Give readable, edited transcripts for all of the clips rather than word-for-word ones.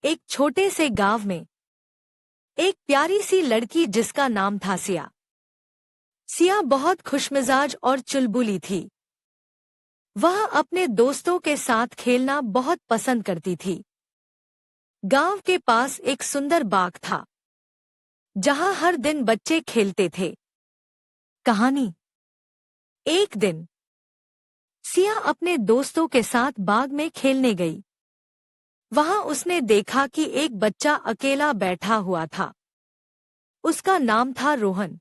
एक छोटे से गांव में एक प्यारी सी लड़की जिसका नाम था सिया। सिया बहुत खुशमिजाज और चुलबुली थी। वह अपने दोस्तों के साथ खेलना बहुत पसंद करती थी। गांव के पास एक सुंदर बाग था जहां हर दिन बच्चे खेलते थे। कहानी। एक दिन सिया अपने दोस्तों के साथ बाग में खेलने गई। वहां उसने देखा कि एक बच्चा अकेला बैठा हुआ था। उसका नाम था रोहन।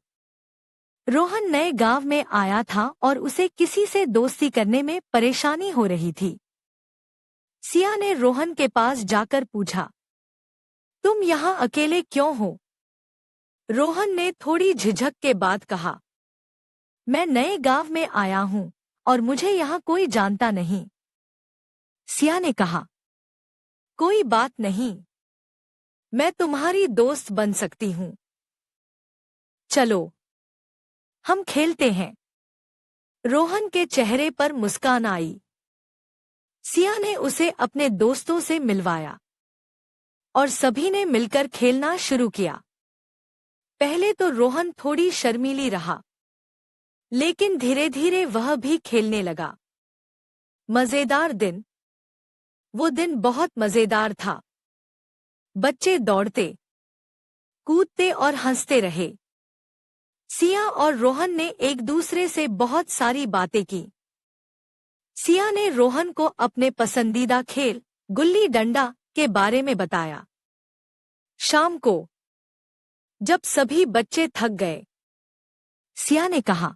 रोहन नए गांव में आया था और उसे किसी से दोस्ती करने में परेशानी हो रही थी। सिया ने रोहन के पास जाकर पूछा, तुम यहाँ अकेले क्यों हो? रोहन ने थोड़ी झिझक के बाद कहा, मैं नए गांव में आया हूँ और मुझे यहाँ कोई जानता नहीं। सिया ने कहा, कोई बात नहीं, मैं तुम्हारी दोस्त बन सकती हूँ। चलो हम खेलते हैं। रोहन के चेहरे पर मुस्कान आई। सिया ने उसे अपने दोस्तों से मिलवाया और सभी ने मिलकर खेलना शुरू किया। पहले तो रोहन थोड़ी शर्मीली रहा, लेकिन धीरे धीरे वह भी खेलने लगा। मजेदार दिन। वो दिन बहुत मजेदार था। बच्चे दौड़ते, कूदते और हंसते रहे। सिया और रोहन ने एक दूसरे से बहुत सारी बातें की। सिया ने रोहन को अपने पसंदीदा खेल गुल्ली डंडा के बारे में बताया। शाम को जब सभी बच्चे थक गए, सिया ने कहा,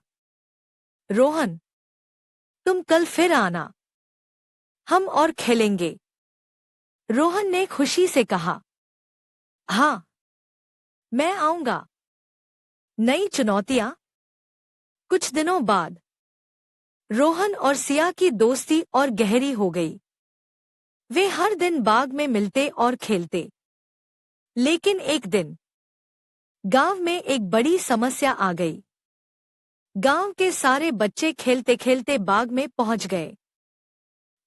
रोहन, तुम कल फिर आना, हम और खेलेंगे। रोहन ने खुशी से कहा, हाँ, मैं आऊंगा। नई चुनौतियां। कुछ दिनों बाद रोहन और सिया की दोस्ती और गहरी हो गई। वे हर दिन बाग में मिलते और खेलते। लेकिन एक दिन गांव में एक बड़ी समस्या आ गई। गांव के सारे बच्चे खेलते खेलते बाग में पहुंच गए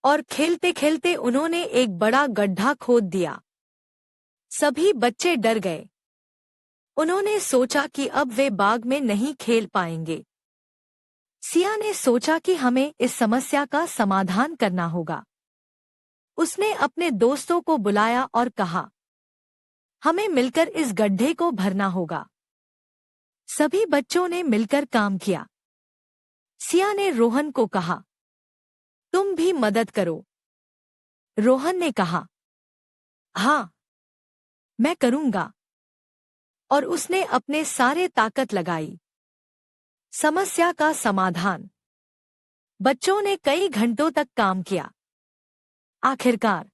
और खेलते खेलते उन्होंने एक बड़ा गड्ढा खोद दिया। सभी बच्चे डर गए। उन्होंने सोचा कि अब वे बाग में नहीं खेल पाएंगे। सिया ने सोचा कि हमें इस समस्या का समाधान करना होगा। उसने अपने दोस्तों को बुलाया और कहा, हमें मिलकर इस गड्ढे को भरना होगा। सभी बच्चों ने मिलकर काम किया। सिया ने रोहन को कहा, तुम भी मदद करो। रोहन ने कहा, हाँ, मैं करूंगा। और उसने अपने सारे ताकत लगाई। समस्या का समाधान। बच्चों ने कई घंटों तक काम किया। आखिरकार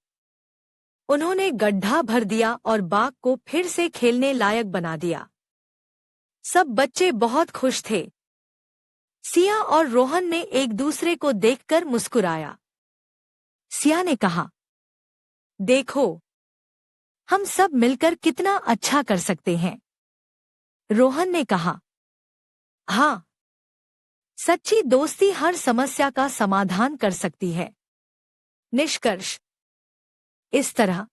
उन्होंने गड्ढा भर दिया और बाग को फिर से खेलने लायक बना दिया। सब बच्चे बहुत खुश थे। सिया और रोहन ने एक दूसरे को देखकर मुस्कुराया। सिया ने कहा, देखो, हम सब मिलकर कितना अच्छा कर सकते हैं। रोहन ने कहा, हाँ, सच्ची दोस्ती हर समस्या का समाधान कर सकती है। निष्कर्ष। इस तरह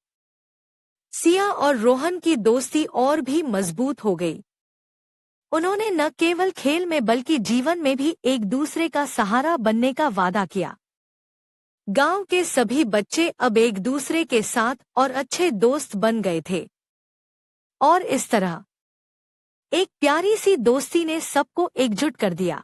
सिया और रोहन की दोस्ती और भी मजबूत हो गई। उन्होंने न केवल खेल में बल्कि जीवन में भी एक दूसरे का सहारा बनने का वादा किया। गांव के सभी बच्चे अब एक दूसरे के साथ और अच्छे दोस्त बन गए थे। और इस तरह एक प्यारी सी दोस्ती ने सबको एकजुट कर दिया।